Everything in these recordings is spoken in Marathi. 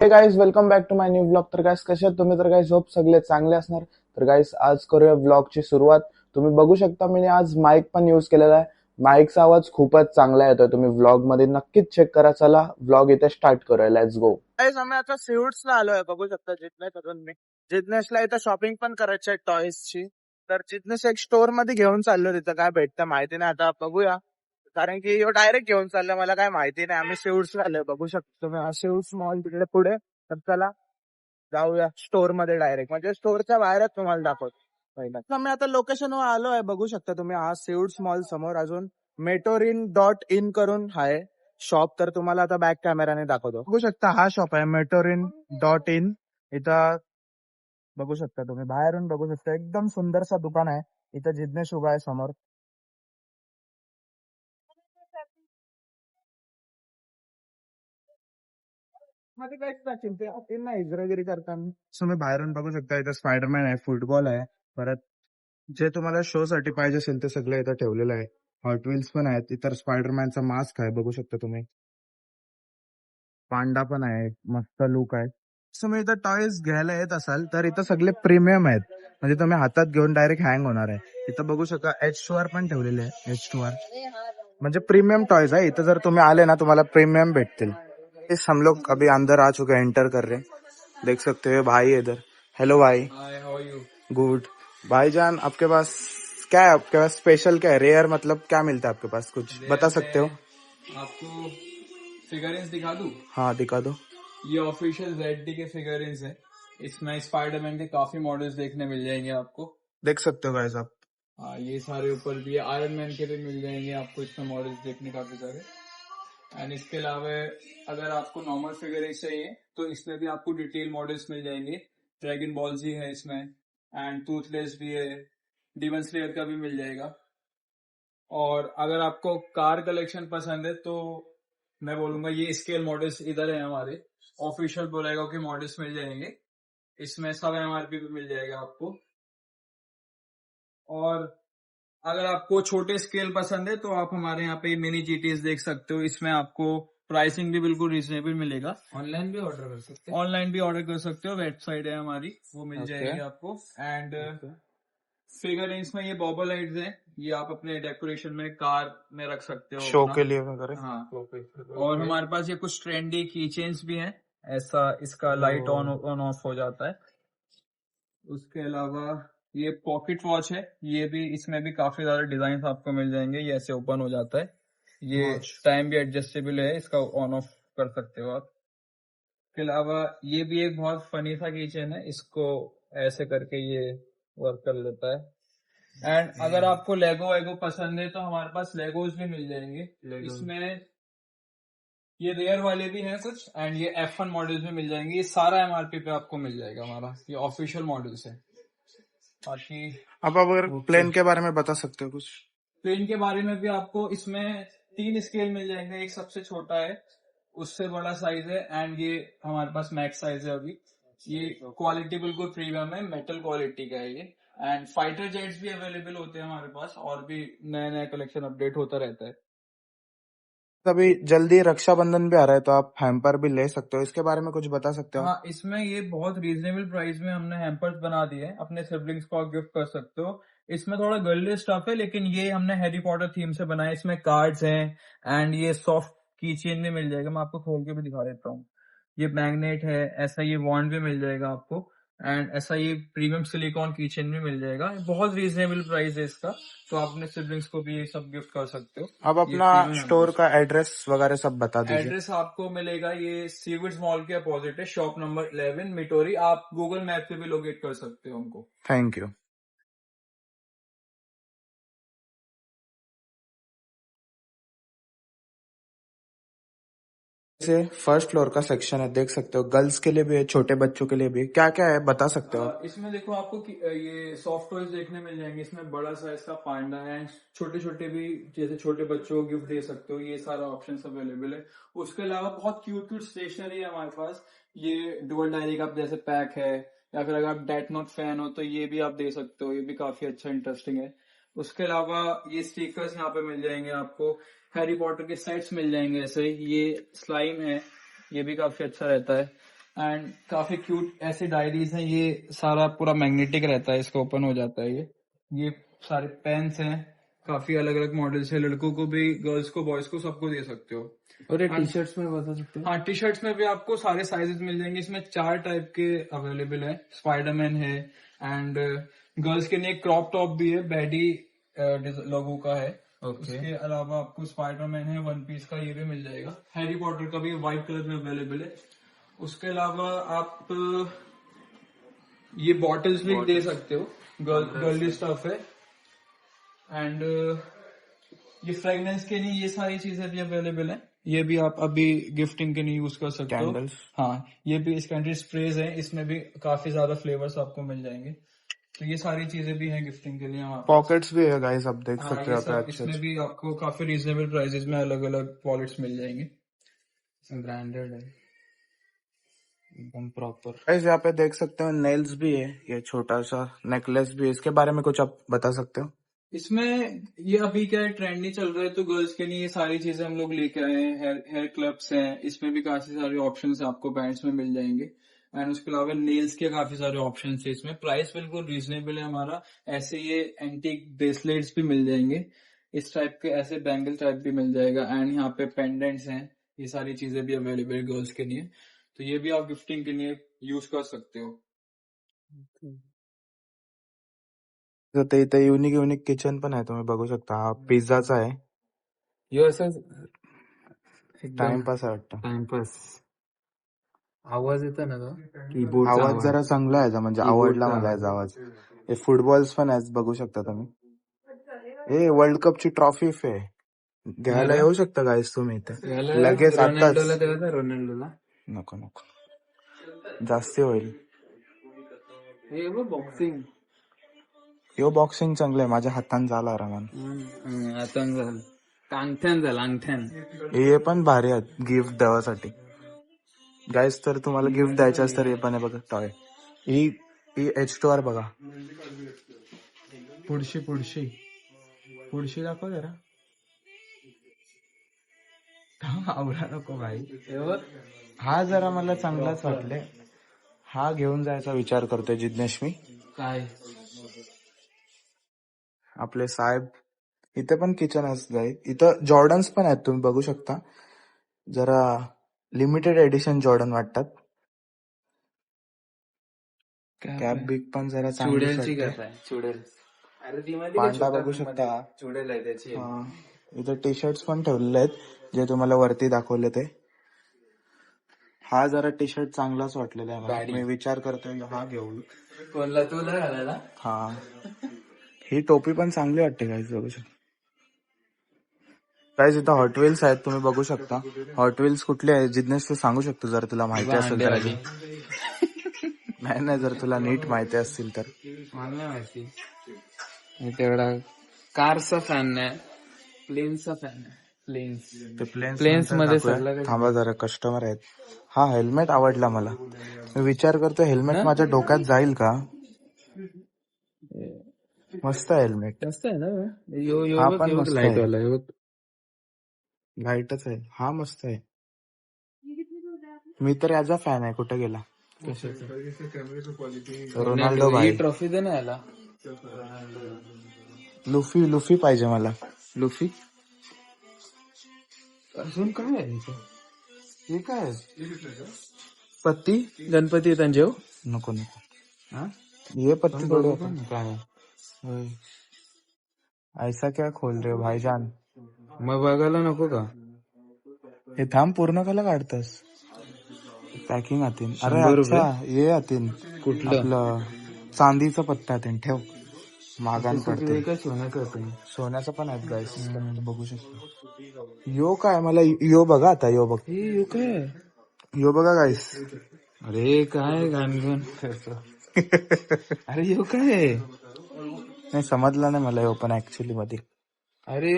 हे guys welcome back to my new blog. तर गाईज कसे आहात तुम्ही? तर गाईज होप सगळे चांगले असणार. तर गाईज आज करूया ब्लॉगची सुरुवात. तुम्ही बघू शकता मी आज माईक पण यूज केलेला आहे. माईकचा आवाज खूपच चांगला येतोय. तुम्ही व्लॉग मध्ये नक्कीच चेक करा. चला व्लॉग इथे स्टार्ट करूया. Let's go. गाईज आम्ही आता सिव्हिट्सला आलोय. बघू शकता जिज्ञेस मी. जिज्ञेसला इथं शॉपिंग पण करायची आहे टॉयजची. तर जिज्ञेस एक स्टोर मध्ये घेऊन चाललो. तिथं काय भेटतं माहिती नाही, आता बघूया. कारण की डायरेक्ट घेऊन चाललं, मला काय माहिती नाही. आम्ही सिव्हिट्स आलोय. बघू शकतो तुम्ही हा सिव्हिट्स मॉल तिकडे पुढे. तर चला जाऊया स्टोर मध्ये डायरेक्ट, म्हणजे स्टोरच्या बाहेरच तुम्हाला दाखवतो. पहिला मी आता लोकेशन वर आलोय. बघू शकता तुम्ही हा सिव्हिट्स मॉल समोर अजून मेटोरिन.इन करून आहे शॉप. तर तुम्हाला आता बॅक कॅमेराने दाखवतो. बघू शकता हा शॉप आहे मेटोरिन.इन. इथं बघू शकता तुम्ही बाहेरून बघू शकता एकदम सुंदरसा दुकान आहे. इथं जिज्ञेस उभा आहे समोर. मध्ये काहीच टाकेल ते आपण ना इजरागिरी करताना तुम्ही बाहेरून बघू शकता. इथं स्पायडरमॅन आहे, फुटबॉल आहे, परत जे तुम्हाला शो साठी पाहिजे असेल ते सगळं इथं ठेवलेलं आहे. हॉट व्हील्स पण आहेत. इतर स्पायडरमॅनचा मास्क आहे, बघू शकता तुम्ही. पांडा पण आहे, मस्त लुक आहे. तुम्ही इथं टॉयज घ्यायला येत असाल तर इथं सगळे प्रीमियम आहेत, म्हणजे तुम्ही हातात घेऊन डायरेक्ट हँग होणार आहे. इथं बघू शकता H2R पण ठेवलेले आहे. H2R म्हणजे प्रीमियम टॉयज आहे. इथं जर तुम्ही आले ना तुम्हाला प्रीमियम भेटतील. इस हम लोग अभी अंदर आ चुके हैं, एंटर कर रहे हैं. देख सकते हो भाई इधर. हेलो भाई. हाय, हाउ आर यू? गुड. भाईजान आपके पास क्या है? आपके पास स्पेशल क्या है? रेयर मतलब क्या मिलता है आपके पास? कुछ बता सकते हो? आपको फिगरिंस दिखा दूं? हाँ दिखा दो. ये ऑफिशियल ZD के फिगरिंस है. इसमें स्पाइडरमैन के काफी मॉडल्स देखने मिल जाएंगे आपको. देख सकते हो गाइस आप. हाँ, ये सारे ऊपर भी आयरन मैन के भी मिल जाएंगे आपको इसमें मॉडल्स देखने काफी सारे. एंड इसके अलावा अगर आपको नॉर्मल फिगरिंस चाहिए तो इसमें भी आपको डिटेल मॉडल्स मिल जाएंगे. ड्रैगन बॉल जी है इसमें, एंड टूथलेस भी है, डीमन स्लेयर का भी मिल जाएगा. और अगर आपको कार कलेक्शन पसंद है तो मैं बोलूंगा ये स्केल मॉडल्स इधर है हमारे. ऑफिशियल बोलेगा कि मॉडल्स मिल जाएंगे. इसमें सब MRP पे मिल जाएगा आपको. और अगर आपको छोटे स्केल पसंद है तो आप हमारे यहाँ पे मिनी GTs देख सकते हो. इसमें आपको प्राइसिंग भी बिल्कुल रीजनेबल मिलेगा. ऑनलाइन भी ऑर्डर कर सकते हैं. ऑनलाइन भी ऑर्डर कर सकते हो, वेबसाइट है हमारी, वो मिल जाएगी आपको. एंड फिगरिंग्स में ये बॉबल लाइट्स हैं, ये आप अपने डेकोरेशन में कार में रख सकते हो शो अपना. के लिए वगैरह. हाँ. और हमारे पास ये कुछ ट्रेंडी की चेन्स भी हैं. ऐसा इसका लाइट ऑन ऑन ऑफ हो जाता है. उसके अलावा ये पॉकेट वॉच है. ये भी, इसमें भी काफी सारे डिजाइन आपको मिल जाएंगे. ये ऐसे ओपन हो जाता है. ये टाइम भी एडजस्टेबल है, इसका ऑन ऑफ कर सकते हो आप. इसके अलावा ये भी एक बहुत फनी सा किचन है. इसको ऐसे करके ये वर्क कर लेता है. एंड अगर आपको लेगो वेगो पसंद है तो हमारे पास लेगोज भी मिल जाएंगे. इसमें ये रेयर वाले भी हैं कुछ, एंड ये F1 मॉडल्स भी मिल जाएंगे. ये सारा MRP पे आपको मिल जाएगा. हमारा ये ऑफिशियल मॉडल्स है. बाकी आप अगर प्लेन के बारे में बता सकते हो कुछ? प्लेन के बारे में भी आपको इसमें 3 स्केल मिल जाएंगे. एक सबसे छोटा है, उससे बड़ा साइज है, एंड ये हमारे पास मैक्स साइज है अभी. ये क्वालिटी बिल्कुल प्रीमियम है, मेटल क्वालिटी का है ये. एंड फाइटर जेट्स भी अवेलेबल होते हैं हमारे पास, और भी नया नया कलेक्शन अपडेट होता रहता है. अभी जल्दी रक्षाबंधन भी आ रहा है तो आप हैम्पर भी ले सकते हो. इसके बारे में कुछ बता सकते हो? हाँ, इसमें ये बहुत रीजनेबल प्राइस में हमने हैम्पर्स बना दिए हैं. अपने सिबलिंग्स को आप गिफ्ट कर सकते हो. इसमें थोड़ा गर्ली स्टफ है, लेकिन ये हमने हैरी पॉटर थीम से बनाया. इसमें कार्ड्स हैं, एंड ये सॉफ्ट की चेन भी मिल जाएगा. मैं आपको खोल के भी दिखा देता हूँ. ये मैग्नेट है, ऐसा ये वॉन्ड भी मिल जाएगा आपको. एंड ऐसा ये प्रीमियम सिलिकॉन की चेन भी मिल जाएगा. बहुत रीजनेबल प्राइस है इसका, तो आप अपने सिबलिंग्स को भी ये सब गिफ्ट कर सकते हो. अब अपना स्टोर का एड्रेस वगैरह सब बता दीजिए. एड्रेस आपको मिलेगा, ये सीविड्स मॉल के अपोजिट है, शॉप नंबर 11 मिटोरी. आप गूगल मैप पे भी लोकेट कर सकते हो हमको. Thank you. Say first floor का सेक्शन है, देख सकते हो. गर्ल्स के लिए भी है, छोटे बच्चों के लिए भी. क्या क्या है बता सकते हो? इसमें देखो आपको ये सॉफ्ट टॉयज देखने मिल जाएंगे. इसमें बड़ा साइज का पांडा है, छोटे छोटे भी, जैसे छोटे बच्चों को गिफ्ट दे सकते हो. ये सारा ऑप्शन अवेलेबल है. उसके अलावा बहुत क्यूट क्यूट स्टेशनरी है हमारे पास. ये डुअल डायरी का जैसे पैक है, या फिर अगर आप डेथ नोट फैन हो तो ये भी आप दे सकते हो. ये भी काफी अच्छा इंटरेस्टिंग है. उसके अलावा ये स्टिकर्स यहाँ पे मिल जाएंगे आपको. हैरी पॉटर के सेट्स मिल जाएंगे. ऐसे ये स्लाइम है, ये भी काफी अच्छा रहता है. एंड काफी क्यूट ऐसे डायरीज हैं, ये सारा पूरा मैग्नेटिक रहता है, इसका ओपन हो जाता है ये सारे पेन्स हैं, काफी अलग अलग मॉडल्स है, लड़कों को भी, गर्ल्स को, बॉयज को, सबको दे सकते हो। और ये And- टी शर्ट्स में बता सकते हो? हाँ, टी शर्ट्स में भी आपको सारे साइजेस मिल जाएंगे, इसमें 4 टाइप के अवेलेबल है। स्पाइडरमैन है, एंड गर्ल्स के लिए क्रॉप टॉप भी है, बैडी लोगों का है। ओके। उसके अलावा आपको स्पाइडरमैन है, वन पीस का, ये भी मिल जाएगा। हैरी पॉटर का भी व्हाइट कलर में अवेलेबल है। उसके अलावा आप ये बॉटल्स भी दे सकते हो, गर्ली स्टफ है। एंड ये फ्रेगनेंस के लिए ये सारी चीजें भी अवेलेबल है, ये भी आप अभी गिफ्टिंग के लिए यूज कर सकते हो। कैंडल्स, हाँ, ये भी इस कैंडल स्प्रेज है, इसमें भी काफी ज्यादा फ्लेवर्स आपको मिल जाएंगे। तो ये सारी चीजें भी हैं गिफ्टिंग के लिए हमारे पास। पॉकेट्स भी है गाइस, आप देख हाँ, सकते ये हो सब यहाँ पे इसमें अच्छे। भी आपको काफी रीजनेबल प्राइसेस में अलग अलग वॉलेट्स मिल जाएंगे। ब्रांडेड है एकदम प्रॉपर। गाइस यहाँ पे देख सकते हो नेल्स भी है, ये छोटा सा नेकलेस भी है, इसके बारे में कुछ आप बता सकते हो? इसमें ये अभी क्या है, ट्रेंड नहीं चल रहा है, तो गर्ल्स के लिए ये सारी चीजें हम लोग लेके आए हैं। हेयर क्लिप्स हैं, इसमें भी काफी सारे ऑप्शंस आपको बैंड्स में मिल जाएंगे। एंड उसके अलावा नेल्स के काफी सारे ऑप्शन है इसमें। प्राइस बिल्कुल रीजनेबल है हमारा। ऐसे ये एंटीक ब्रेसलेट्स भी मिल जाएंगे, इस टाइप के ऐसे बैंगल टाइप भी मिल जाएगा। एंड यहाँ पे पेंडेंट्स हैं, ये सारी चीजें भी अवेलेबल है गर्ल्स के लिए, तो ये भी आप गिफ्टिंग के लिए यूज कर सकते हो। तर ते इथे युनिक युनिक किचन पण आहे, तुम्ही बघू शकता. हा पिझ्झाचा आहे, यो असं एकदम टाइमपास आहे वाटतं. टाइमपास. आवाज येतो ना तो कीबोर्डचा आवाज आवाज. जरा चांगला आहे याचा, म्हणजे आवडला कीबोर्डचा मला आवाज. याचा आवाज. हे फुटबॉल्स पण आहेत, बघू शकता तुम्ही. हे वर्ल्ड कपची ट्रॉफी आहे, घ्यायला अरे. येऊ शकता गाईस तुम्ही इथे याला लगेच रोनाल्डोला आताच. तेव्हा रोनाल्डोला नको नको, जास्ती होईल. हे बघ बॉक्सिंग. यो बॉक्सिंग चांगलं आहे, माझ्या हातान झाला रमान. आता झालं अंगठ्यान झालं अंगठ्यान. हे पण भारी आहेत गिफ्ट द्यावासाठी गाईस. तर तुम्हाला गिफ्ट द्यायचं असतं तर हे पण आहे बघा, टॉय. ही H2R बघा. पुढशी पुढशी पुढशी दाखव जरा. आवडा नको भाई. हा जरा मला चांगलाच वाटले, हा घेऊन जायचा विचार करतोय जिज्ञेश मी. काय आपले साहेब इथे पण किचन आहे, इथं जॉर्डन्स पण आहेत, तुम्ही बघू शकता. जरा लिमिटेड एडिशन जॉर्डन वाटतात. कॅप बिग पण जरा चांगलीच चुडेलची वाटते. कॅप आहे चुडेल. अरे ती माहिती पांडा बघू शकता. चुडेल आहे त्याची. हा, इथे टी शर्ट्स पण ठेवलेले आहेत, जे तुम्हाला वरती दाखवले ते. हा जरा टी शर्ट चांगलाच वाटलेला आहे मला, गाडी. मी विचार करतोय हा घेऊ. कोणला तुला घालायला. हा, ही टोपी पण चांगली वाटते गाईज, बघू शकता. गाईज इथं हॉट व्हील्स आहेत, तुम्ही बघू शकता. हॉट व्हील्स कुठले आहेत जिज्ञेश, तू सांगू शकतो जर तुला माहिती असेल तर. अंडेवाली. नाही नाही, जर तुला नीट माहिती असतील तर. मला नाही माहिती. मी तेवढा कारचा फॅन नाही, प्लेनचा फॅन आहे. प्लेन्स ते प्लेन्स मध्ये सगळं काही. थांबा जरा, कस्टमर आहेत. हा हेल्मेट आवडला मला, मी विचार करतो हेल्मेट माझ्या डोक्यात जाईल का. मस्त आहे हेल्मेट. जास्त आहे ना यो यो हा बघ, पण यो मस्त लाईट आहे. वाला यो. लाईटच आहे, हा मस्त आहे. मी तर याचा फॅन आहे. कुठे गेला रोनाल्डो भाई. ही ट्रॉफी दे ना याला. लुफी पाहिजे मला. लुफी. अजून काय आहे इथे? हे काय आहे? पत्ती गणपती त्यांचे हो. नको नको, हा? ये पत्ती बघू थोडं. पण काय आहे. होय. ऐसा क्या खोल रहे हो भाईजान. मग बघायला नको का? हे थांब, पूर्ण कला काढतस. पॅकिंग आतीन. अरे 100 अच्छा, ये आतीन कुठलं? आपलं चांदीचा पत्ता आतीन, ठेव. मागान पडते. काय सोन्याचं होतं. सोन्याचं पण आहेत गाईस, बघू शकता. यो काय, मला यो बघा आता, यो बघ, हे काय? यो बघा गाईस. अरे काय गाणगण करतो. अरे यो काय आहे? नाही समजला नाही मला यो पण ऍक्च्युली मध्ये. अरे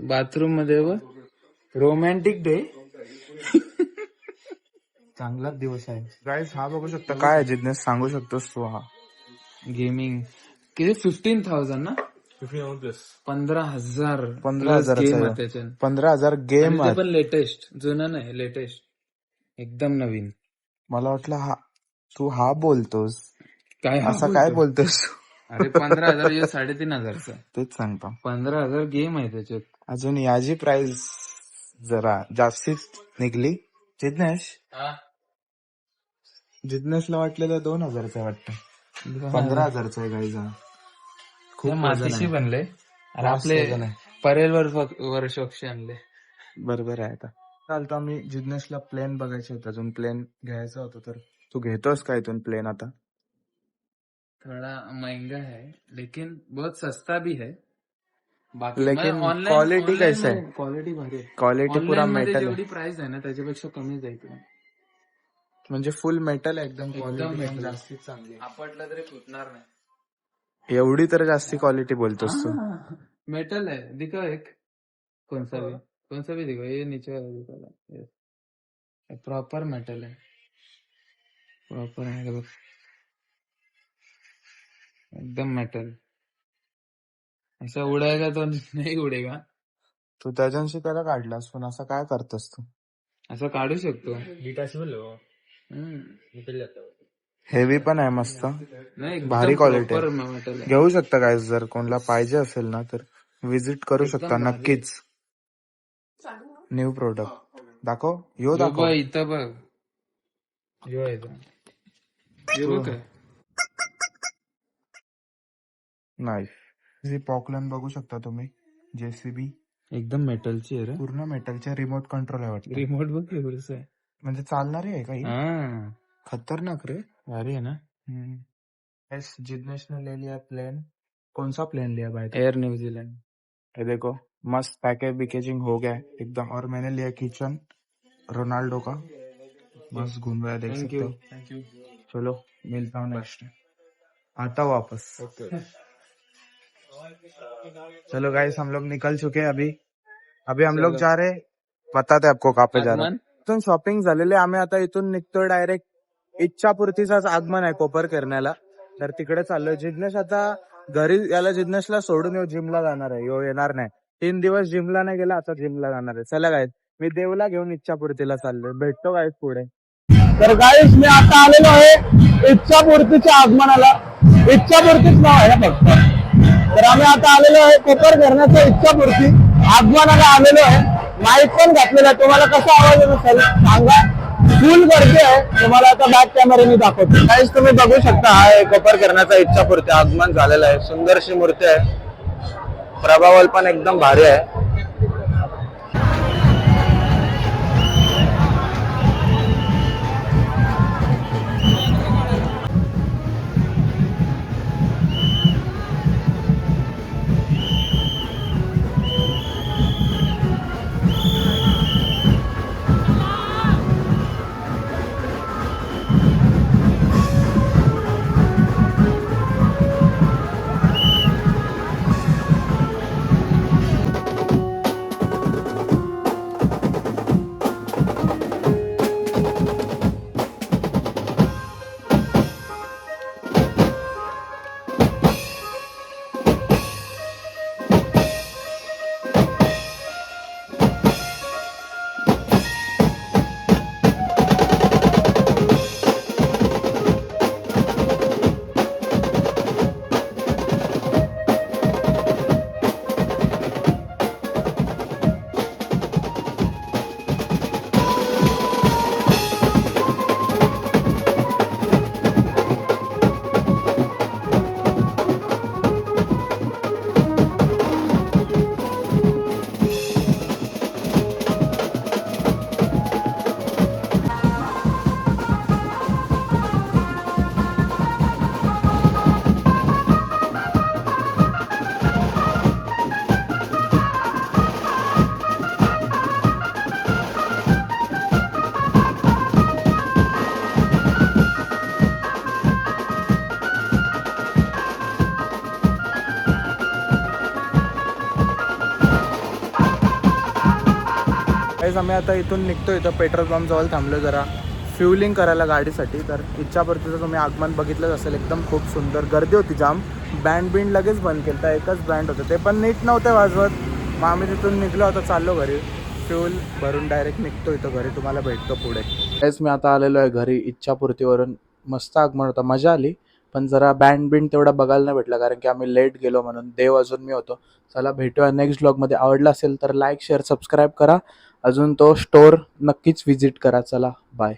बाथरूम मध्ये रोमॅन्टिक डे. चांगलाच दिवस आहे गाईस. हा बघू शकता, काय आहे जिज्ञेस, सांगू शकतोस तू. हा गेमिंग किती 15,000 ना. 15,000 15,000 गेम आहे त्याच्यात. 15,000 गेम आणि ते पण लेटेस्ट, जुना नाही, लेटेस्ट एकदम नवीन. मला वाटलं तू बोलतोस काय हा असं काय बोलतो? बोलतोस अरे 15,000 हे 3,500चा. तेच सांगतो 15,000 गेम आहे त्याच्यात. अजून याची प्राइस जरा जास्तीच निघली. जिज्ञेशला वाटलेलं 2,000चं वाटतं 15,000चं आहे काही जण खूप वजन मातीशी आहे. बनले आणि जास्त आपले वजन आहे. परेल वर्षोक्षी आणले. बरोबर आहे. आता चालतं आम्ही जिज्ञेशला प्लेन बघायचे होते अजून प्लेन घ्यायचं होतं तर तू घेतोस का इथून प्लेन आता थोड़ा महंगा है लेकिन बहुत सस्ता भी है. बाकी लेकिन ऑनलाइन क्वालिटी कैसा है क्वालिटी भारी आहे. क्वालिटी पुरा ऑनलाईन मध्ये मेटल जेवढी प्राइस आहे ना त्याच्यापेक्षा कमी जाईल. म्हणजे फुल मेटल आहे एकदम एकदम क्वालिटी metal. जास्ती चांगली आहे. आपटलं तरी फुटणार नाही. एवढी तर जास्ती क्वालिटी बोलतोस तू मेटल है. दिखाओ एक कौन सा भी दिखाओ. ये नीचे वाला दिखाओ. प्रॉपर मेटल है. प्रॉपर आहे बघ एकदम मेटल. ऐसा उड़ेगा तो नहीं उडेगा. तू त्याच्याशी त्याला काढलास पण असं काय करतोस तू असं काढू शकतो. हेवी पण आहे मस्त नाही एकदम भारी क्वालिटी proper आहे. metal आहे. घेऊ शकता काय जर कोणाला पाहिजे असेल ना तर विजिट करू एकदम शकता भारी. नक्कीच. न्यू प्रोडक्ट दाखव यो यो दाखव बघ इथं बघ. यो आहे इथं. यो बघ काय. नाही पॉकलॅन बघू शकता तुम्ही जेसीबी एकदम मेटलची आहे रे. पूर्ण मेटलच्या रिमोट कंट्रोल आहे वाटतं रिमोट बघ केवढंच आहे. म्हणजे चालणारी आहे काही हा खतरनाक रे. भारी आहे ना. एस जिग्नेश ने ले लिया प्लेन. कौन सा प्लेन लिया भाई एयर न्यूजीलैंड. ये देखो मस्त पैकेजिंग हो गया है एकदम. और मैंने लिया किचन रोनाल्डो का मस्त घूम रहा है देख सकते हो. Thank you. चलो मिलता हूँ नेक्स्ट आता हूँ वापस. चलो गाइस हम लोग निकल चुके हैं अभी हम लोग जा रहे हैं. बताते आपको कहाँ पे जा रहे हैं. इथून शॉपिंग झालेले आम्ही आता इथून निघतोय डायरेक्ट इच्छापूर्तीचाच आगमन आहे कोपर करण्याला तर तिकडे चाललोय. जिग्नेश आता घरी याला जिग्नेशला सोडून येऊ जिमला जाणार आहे. यो येणार नाही 3 दिवस जिमला नाही गेला आता जिमला जाणार आहे. चला गाईस मी देवला घेऊन इच्छापूर्तीला चाललोय. भेटतो गाईस पुढे. तर गाईस मी आता आलेलो आहे इच्छापूर्तीच्या आगमनाला. इच्छापूर्तीच नाव आहे फक्त. तर आम्ही आता आलेलो आहे कोपर करण्याच्या इच्छापूर्ती आगमनाला आलेलो आहे. माईक पण घातलेला आहे. तुम्हाला कसा आवाज येतो सांगा. फुल गर्दी आहे. तुम्हाला आता बॅक कॅमेऱ्याने दाखवतो. गाईस तुम्ही बघू शकता हा कोपर करण्याचा इच्छापूर्ती आगमन झालेला आहे. सुंदरशी मूर्ती आहे. प्रभावल पण एकदम भारी आहे. आम्ही आता इथून निघतो. इथं पेट्रोल पंप जवळ थांबलो जरा फ्युलिंग करायला गाडीसाठी. तर इच्छापूर्तीचं तुम्ही आगमन बघितलंच असेल. एकदम खूप सुंदर गर्दी होती जाम. बँड लगेच बंद केलं. एकच बँड होतं ते पण नीट नव्हते वाजवत. मग आम्ही तिथून निघलो आता चाललो घरी. फ्यूल भरून डायरेक्ट निघतो इथं घरी, तुम्हाला भेटतो पुढे. तेच मी आता आलेलो आहे घरी इच्छापूर्तीवरून. मस्त आगमन होता, मजा आली. पण जरा बँड बिंड तेवढा बघायला नाही भेटला कारण की आम्ही लेट गेलो म्हणून. देव अजून मी होतो. चला भेटूया नेक्स्ट ब्लॉगमध्ये. आवडला असेल तर लाईक शेअर सबस्क्राईब करा. अजून तो स्टोअर नक्कीच व्हिजिट करा. चला बाय.